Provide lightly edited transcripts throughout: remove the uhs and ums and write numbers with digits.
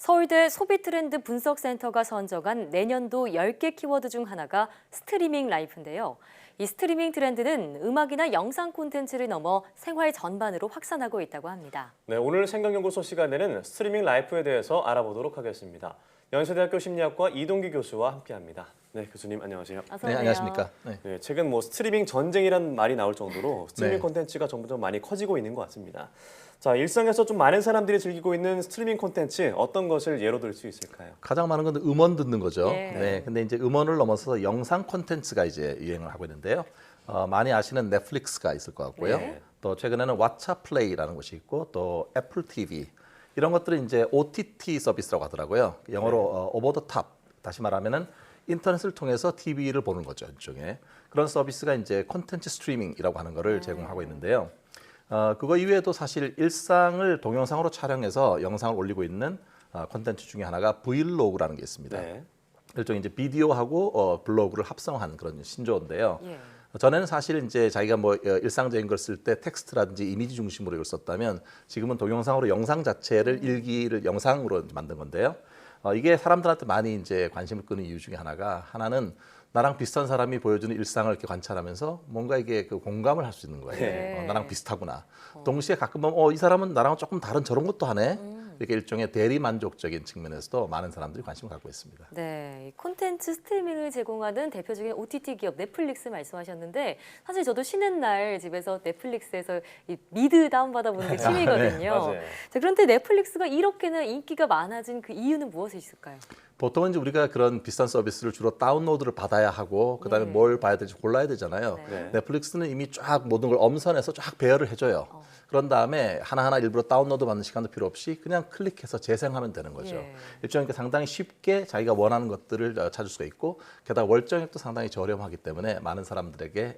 서울대 소비트렌드 분석센터가 선정한 내년도 10개 키워드 중 하나가 스트리밍 라이프인데요. 이 스트리밍 트렌드는 음악이나 영상 콘텐츠를 넘어 생활 전반으로 확산하고 있다고 합니다. 네, 오늘 생각연구소 시간에는 스트리밍 라이프에 대해서 알아보도록 하겠습니다. 연세대학교 심리학과 이동기 교수와 함께합니다. 네, 교수님 안녕하세요. 어서 네, 오세요. 안녕하십니까. 네, 최근 스트리밍 전쟁이라는 말이 나올 정도로 스트리밍 네. 콘텐츠가 점점 많이 커지고 있는 것 같습니다. 자, 일상에서 좀 많은 사람들이 즐기고 있는 스트리밍 콘텐츠 어떤 것을 예로 들 수 있을까요? 가장 많은 건 음원 듣는 거죠. 예. 네. 근데 이제 음원을 넘어서서 영상 콘텐츠가 이제 유행을 하고 있는데요. 많이 아시는 넷플릭스가 있을 것 같고요. 네. 또 최근에는 왓챠 플레이라는 곳이 있고 또 애플 TV 이런 것들은 이제 OTT 서비스라고 하더라고요. 영어로 오버 더 탑. 다시 말하면은 인터넷을 통해서 TV를 보는 거죠, 일종의. 그런 서비스가 이제 콘텐츠 스트리밍이라고 하는 거를 제공하고 있는데요. 그거 이외에도 사실 일상을 동영상으로 촬영해서 영상을 올리고 있는 콘텐츠 중에 하나가 브이로그라는 게 있습니다. 네. 일종의 이제 비디오하고 블로그를 합성한 그런 신조어인데요. 예. 전에는 사실 이제 자기가 일상적인 걸 쓸 때 텍스트라든지 이미지 중심으로 이걸 썼다면 지금은 동영상으로 영상 자체를 일기를 영상으로 만든 건데요. 이게 사람들한테 많이 이제 관심을 끄는 이유 중에 하나는 나랑 비슷한 사람이 보여주는 일상을 이렇게 관찰하면서 뭔가 이게 그 공감을 할 수 있는 거예요. 네. 나랑 비슷하구나. 동시에 가끔 보면 이 사람은 나랑 조금 다른 저런 것도 하네. 이렇게 일종의 대리 만족적인 측면에서도 많은 사람들이 관심을 갖고 있습니다. 네, 이 콘텐츠 스트리밍을 제공하는 대표적인 OTT 기업 넷플릭스 말씀하셨는데 사실 저도 쉬는 날 집에서 넷플릭스에서 이 미드 다운받아 보는 게 취미거든요. 맞아요. 자, 그런데 넷플릭스가 이렇게나 인기가 많아진 그 이유는 무엇에 있을까요? 보통은 이제 우리가 그런 비싼 서비스를 주로 다운로드를 받아야 하고 그다음에 네. 뭘 봐야 될지 골라야 되잖아요. 네. 넷플릭스는 이미 쫙 모든 걸 엄선해서 쫙 배열을 해줘요. 그런 다음에 하나하나 일부러 다운로드 받는 시간도 필요 없이 그냥 클릭해서 재생하면 되는 거죠. 예. 일종의 상당히 쉽게 자기가 원하는 것들을 찾을 수가 있고 게다가 월정액도 상당히 저렴하기 때문에 많은 사람들에게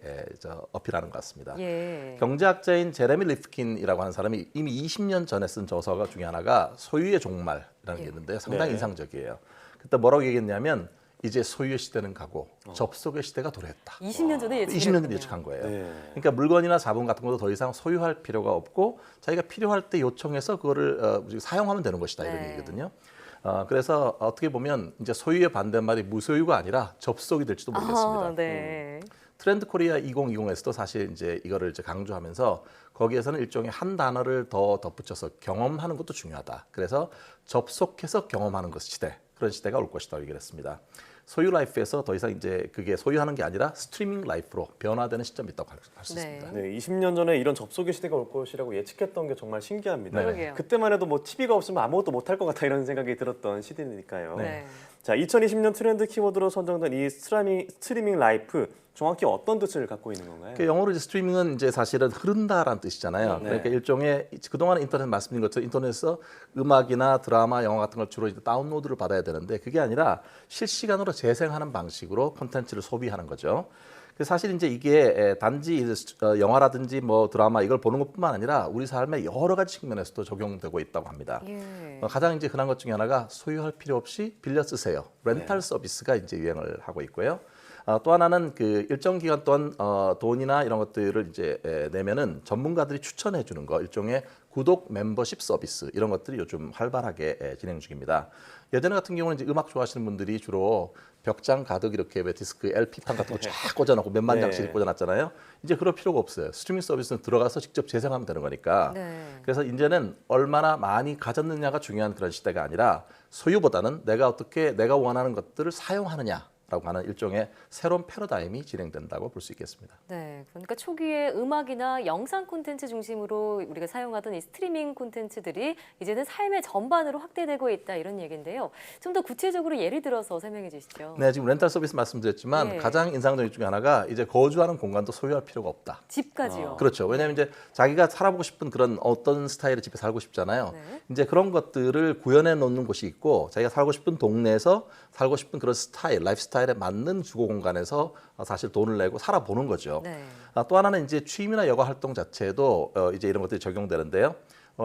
어필하는 것 같습니다. 예. 경제학자인 제레미 리프킨이라고 하는 사람이 이미 20년 전에 쓴 저서가 중에 하나가 소유의 종말이라는 게 있는데 상당히 네. 인상적이에요. 그때 뭐라고 얘기했냐면 이제 소유의 시대는 가고 접속의 시대가 도래했다. 20년 전에 20년 전에 예측한 거예요. 네. 그러니까 물건이나 자본 같은 것도 더 이상 소유할 필요가 없고 자기가 필요할 때 요청해서 그거를 사용하면 되는 것이다 이런 네. 얘기거든요. 그래서 어떻게 보면 이제 소유의 반대말이 무소유가 아니라 접속이 될지도 모르겠습니다. 네. 트렌드 코리아 2020에서도 사실 이제 이거를 이제 강조하면서 거기에서는 일종의 한 단어를 더 덧붙여서 경험하는 것도 중요하다. 그래서 접속해서 경험하는 것 시대, 그런 시대가 올 것이다 얘기를 했습니다. 소유 라이프에서 더 이상 이제 그게 소유하는 게 아니라 스트리밍 라이프로 변화되는 시점이 있다고 할 수 네. 있습니다. 네, 20년 전에 이런 접속의 시대가 올 것이라고 예측했던 게 정말 신기합니다. 네. 그러게요. 그때만 해도 TV가 없으면 아무것도 못할 것 같다 이런 생각이 들었던 시대니까요. 네. 자, 2020년 트렌드 키워드로 선정된 이 스트리밍 라이프 정확히 어떤 뜻을 갖고 있는 건가요? 그 영어로 이제 스트리밍은 이제 사실은 흐른다라는 뜻이잖아요. 네. 그러니까 일종의 그동안 인터넷 말씀드린 것처럼 인터넷에서 음악이나 드라마, 영화 같은 걸 주로 이제 다운로드를 받아야 되는데 그게 아니라 실시간으로 재생하는 방식으로 콘텐츠를 소비하는 거죠. 그래서 사실 이제 이게 단지 영화라든지 드라마 이걸 보는 것뿐만 아니라 우리 삶의 여러 가지 측면에서도 적용되고 있다고 합니다. 예. 가장 이제 흔한 것 중에 하나가 소유할 필요 없이 빌려 쓰세요. 렌탈 서비스가 이제 유행을 하고 있고요. 또 하나는 그 일정 기간 동안 돈이나 이런 것들을 이제 내면은 전문가들이 추천해 주는 거 일종의 구독 멤버십 서비스 이런 것들이 요즘 활발하게 진행 중입니다. 예전에 같은 경우는 이제 음악 좋아하시는 분들이 주로 벽장 가득 이렇게 왜 디스크 LP판 같은 거 쫙 꽂아놓고 몇만 장씩 네. 꽂아놨잖아요. 이제 그럴 필요가 없어요. 스트리밍 서비스는 들어가서 직접 재생하면 되는 거니까. 네. 그래서 이제는 얼마나 많이 가졌느냐가 중요한 그런 시대가 아니라 소유보다는 내가 원하는 것들을 사용하느냐. 라고 하는 일종의 새로운 패러다임이 진행된다고 볼 수 있겠습니다. 네, 그러니까 초기에 음악이나 영상 콘텐츠 중심으로 우리가 사용하던 이 스트리밍 콘텐츠들이 이제는 삶의 전반으로 확대되고 있다 이런 얘기인데요. 좀 더 구체적으로 예를 들어서 설명해 주시죠. 네, 지금 렌탈 서비스 말씀드렸지만 네. 가장 인상적인 중에 하나가 이제 거주하는 공간도 소유할 필요가 없다. 집까지요. 그렇죠. 왜냐하면 이제 자기가 살아보고 싶은 그런 어떤 스타일의 집에 살고 싶잖아요. 네. 이제 그런 것들을 구현해 놓는 곳이 있고 자기가 살고 싶은 동네에서 살고 싶은 그런 스타일, 라이프 스타일에 맞는 주거 공간에서 사실 돈을 내고 살아보는 거죠. 네. 또 하나는 이제 취미나 여가 활동 자체도 이제 이런 것들이 적용되는데요.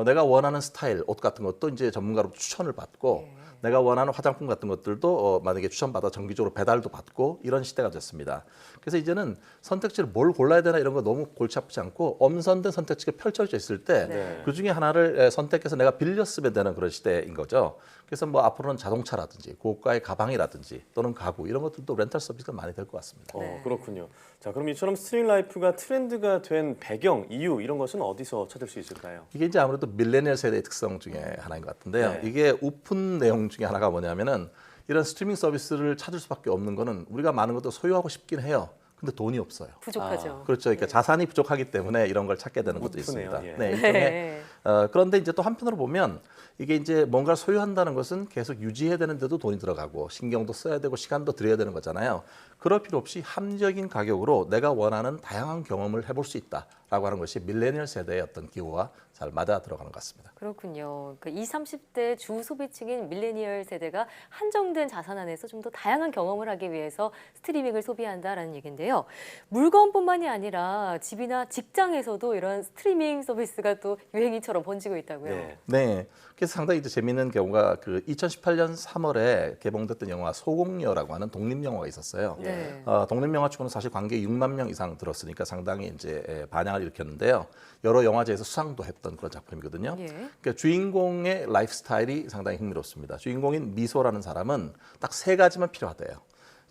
내가 원하는 스타일, 옷 같은 것도 이제 전문가로 추천을 받고 네. 내가 원하는 화장품 같은 것들도 만약에 추천받아 정기적으로 배달도 받고 이런 시대가 됐습니다. 그래서 이제는 선택지를 뭘 골라야 되나 이런 거 너무 골치 아프지 않고 엄선된 선택지가 펼쳐져 있을 때 네. 그 중에 하나를 선택해서 내가 빌려 쓰면 되는 그런 시대인 거죠. 그래서 뭐 앞으로는 자동차라든지 고가의 가방이라든지 또는 가구 이런 것들도 렌탈 서비스가 많이 될 것 같습니다. 네. 그렇군요. 자, 그럼 이처럼 스트리밍 라이프가 트렌드가 된 배경, 이유 이런 것은 어디서 찾을 수 있을까요? 이게 이제 아무래도 밀레니얼 세대의 특성 중에 하나인 것 같은데요. 네. 이게 오픈 내용 중에 하나가 뭐냐면은 이런 스트리밍 서비스를 찾을 수밖에 없는 거는 우리가 많은 것도 소유하고 싶긴 해요. 근데 돈이 없어요. 부족하죠. 그렇죠. 그러니까 자산이 부족하기 때문에 이런 걸 찾게 되는 것도 오픈해요. 있습니다. 예. 네, 일종의 네. 그런데 이제 또 한편으로 보면 이게 이제 뭔가를 소유한다는 것은 계속 유지해야 되는데도 돈이 들어가고 신경도 써야 되고 시간도 들여야 되는 거잖아요. 그럴 필요 없이 합리적인 가격으로 내가 원하는 다양한 경험을 해볼 수 있다라고 하는 것이 밀레니얼 세대의 어떤 기호와 잘 맞아 들어가는 것 같습니다. 그렇군요. 그 20, 30대 주 소비층인 밀레니얼 세대가 한정된 자산 안에서 좀 더 다양한 경험을 하기 위해서 스트리밍을 소비한다라는 얘기인데요. 물건뿐만이 아니라 집이나 직장에서도 이런 스트리밍 서비스가 또 유행이처럼 번지고 있다고요. 네. 네. 그래서 상당히 이제 재미있는 경우가 그 2018년 3월에 개봉됐던 영화 소공녀라고 하는 독립 영화가 있었어요. 네. 독립 영화 치고는 사실 관객 6만 명 이상 들었으니까 상당히 이제 반향을 일으켰는데요. 여러 영화제에서 수상도 했던 그런 작품이거든요. 예. 그러니까 주인공의 라이프 스타일이 상당히 흥미롭습니다. 주인공인 미소라는 사람은 딱 세 가지만 필요하대요.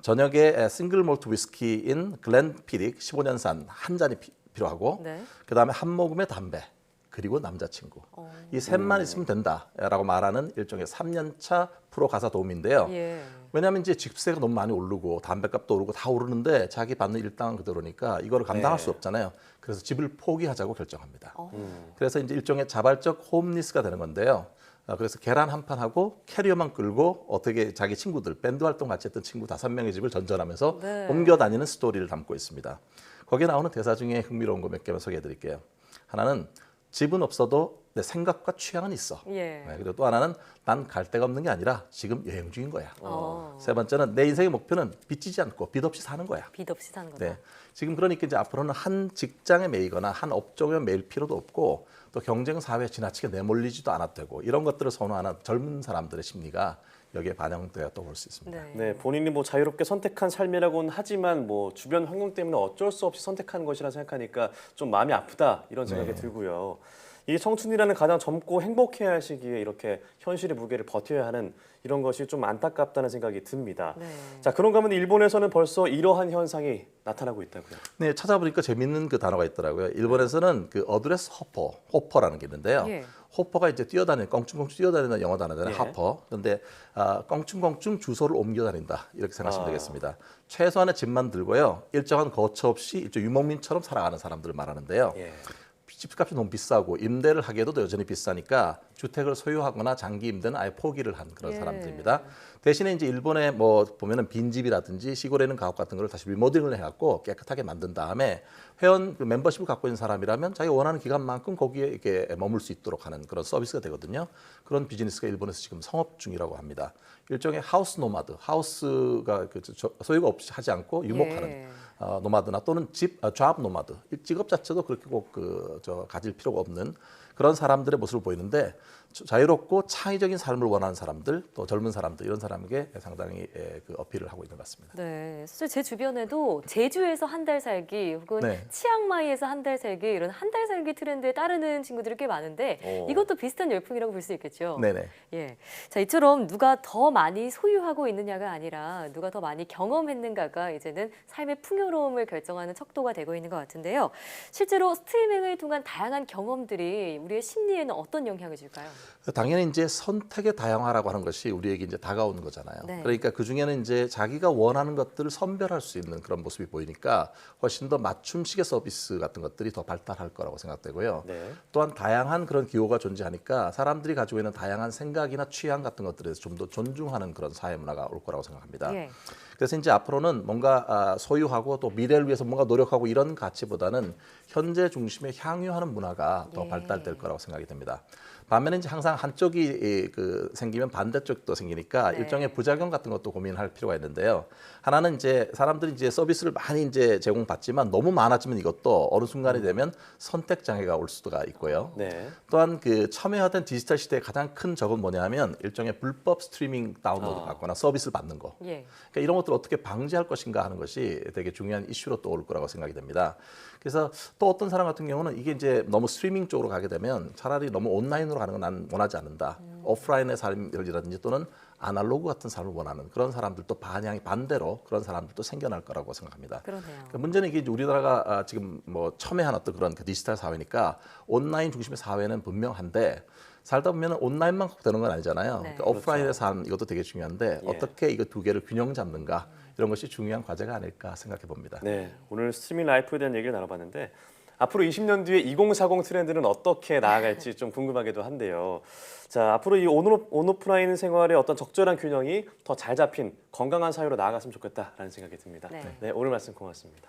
저녁에 싱글 몰트 위스키인 글렌피딕 15년산 한 잔이 필요하고 네. 그다음에 한 모금의 담배 그리고 남자친구. 이 셋만 있으면 된다라고 말하는 일종의 3년차 프로 가사 도우미인데요. 예. 왜냐하면 이제 집세가 너무 많이 오르고 담배값도 오르고 다 오르는데 자기 받는 일당은 그대로니까 이거를 감당할 네. 수 없잖아요. 그래서 집을 포기하자고 결정합니다. 어. 그래서 이제 일종의 자발적 홈리스가 되는 건데요. 그래서 계란 한 판 하고 캐리어만 끌고 어떻게 자기 친구들 밴드 활동 같이 했던 친구 5명의 집을 전전하면서 네. 옮겨 다니는 스토리를 담고 있습니다. 거기에 나오는 대사 중에 흥미로운 거 몇 개만 소개해 드릴게요. 하나는 집은 없어도 내 생각과 취향은 있어. 예. 네, 그리고 또 하나는 난 갈 데가 없는 게 아니라 지금 여행 중인 거야. 어. 세 번째는 내 인생의 목표는 빚지지 않고 빚 없이 사는 거야. 빚 없이 사는 거다. 네. 지금 그러니까 이제 앞으로는 한 직장에 매이거나 한 업종에 매일 필요도 없고 또 경쟁 사회에 지나치게 내몰리지도 않아도 되고 이런 것들을 선호하는 젊은 사람들의 심리가 여기에 반영되었다고 볼 수 있습니다. 네. 네, 본인이 뭐 자유롭게 선택한 삶이라고는 하지만 뭐 주변 환경 때문에 어쩔 수 없이 선택한 것이라 생각하니까 좀 마음이 아프다 이런 생각이 들고요. 이 청춘이라는 가장 젊고 행복해야 할 시기에 이렇게 현실의 무게를 버텨야 하는 이런 것이 좀 안타깝다는 생각이 듭니다. 네. 자, 그런가 하면 일본에서는 벌써 이러한 현상이 나타나고 있다고요. 네, 찾아보니까 재밌는 그 단어가 있더라고요. 일본에서는 그 어드레스 호퍼라는 게 있는데요. 예. 호퍼가 이제 뛰어다니는 껑충껑충 뛰어다니는 영어 단어잖아요. 예. 하퍼. 그런데 껑충껑충 주소를 옮겨 다닌다 이렇게 생각하시면 되겠습니다. 최소한의 집만 들고요. 일정한 거처 없이 일종 유목민처럼 살아가는 사람들을 말하는데요. 예. 집값이 너무 비싸고 임대를 하기에도 여전히 비싸니까 주택을 소유하거나 장기 임대는 아예 포기를 한 그런 예. 사람들입니다. 대신에 이제 일본에 뭐 보면은 빈집이라든지 시골에 있는 가옥 같은 걸 다시 리모델링을 해갖고 깨끗하게 만든 다음에 회원 그 멤버십을 갖고 있는 사람이라면 자기가 원하는 기간만큼 거기에 이렇게 머물 수 있도록 하는 그런 서비스가 되거든요. 그런 비즈니스가 일본에서 지금 성업 중이라고 합니다. 일종의 하우스 노마드, 하우스가 그 소유가 없이 하지 않고 유목하는 예. 노마드나 또는 잡 노마드, 직업 자체도 그렇게 꼭 가질 필요가 없는 그런 사람들의 모습을 보이는데 자유롭고 창의적인 삶을 원하는 사람들, 또 젊은 사람들 이런 사람에게 상당히 그 어필을 하고 있는 것 같습니다. 네, 사실 제 주변에도 제주에서 한 달 살기 혹은 네. 치앙마이에서 한 달 살기 이런 한 달 살기 트렌드에 따르는 친구들이 꽤 많은데 이것도 비슷한 열풍이라고 볼 수 있겠죠. 네네. 예, 자 이처럼 누가 더 많이 소유하고 있느냐가 아니라 누가 더 많이 경험했는가가 이제는 삶의 풍요로움을 결정하는 척도가 되고 있는 것 같은데요. 실제로 스트리밍을 통한 다양한 경험들이 우리의 심리에는 어떤 영향을 줄까요? 당연히 이제 선택의 다양화라고 하는 것이 우리에게 이제 다가오는 거잖아요. 네. 그러니까 그 중에는 이제 자기가 원하는 것들을 선별할 수 있는 그런 모습이 보이니까 훨씬 더 맞춤식의 서비스 같은 것들이 더 발달할 거라고 생각되고요. 네. 또한 다양한 그런 기호가 존재하니까 사람들이 가지고 있는 다양한 생각이나 취향 같은 것들에 대해서 좀 더 존중하는 그런 사회 문화가 올 거라고 생각합니다. 예. 그래서 이제 앞으로는 뭔가 소유하고 또 미래를 위해서 뭔가 노력하고 이런 가치보다는 현재 중심에 향유하는 문화가 더 예. 발달될 거라고 생각이 됩니다. 반면에 이제 항상 한쪽이 생기면 반대쪽도 생기니까 네. 일종의 부작용 같은 것도 고민할 필요가 있는데요. 하나는 이제 사람들이 이제 서비스를 많이 이제 제공받지만 너무 많아지면 이것도 어느 순간이 되면 선택 장애가 올 수가 있고요. 네. 또한 그 첨예하던 디지털 시대의 가장 큰 적은 뭐냐면 일종의 불법 스트리밍 다운로드 받거나 서비스를 받는 거. 예. 그러니까 이런 것들을 어떻게 방지할 것인가 하는 것이 되게 중요한 이슈로 떠오를 거라고 생각이 됩니다. 그래서 또 어떤 사람 같은 경우는 이게 이제 너무 스트리밍 쪽으로 가게 되면 차라리 너무 온라인으로 온라인으로 가는 건 난 원하지 않는다. 오프라인의 삶이라든지 또는 아날로그 같은 삶을 원하는 그런 사람들도 반향이 반대로 그런 사람들도 생겨날 거라고 생각합니다. 그러네요. 그러니까 문제는 이게 우리나라가 지금 뭐 첨예한 어떤 그런 그 디지털 사회니까 온라인 중심의 사회는 분명한데 살다 보면 온라인만 되는 건 아니잖아요. 네. 그러니까 오프라인의 삶 이것도 되게 중요한데 예. 어떻게 이거 두 개를 균형 잡는가 이런 것이 중요한 과제가 아닐까 생각해 봅니다. 네, 오늘 스트리밍 라이프에 대한 얘기를 나눠봤는데 앞으로 20년 뒤에 2040 트렌드는 어떻게 나아갈지 좀 궁금하기도 한데요. 자, 앞으로 이 온오프라인 생활의 어떤 적절한 균형이 더 잘 잡힌 건강한 사회로 나아갔으면 좋겠다라는 생각이 듭니다. 네. 네, 오늘 말씀 고맙습니다.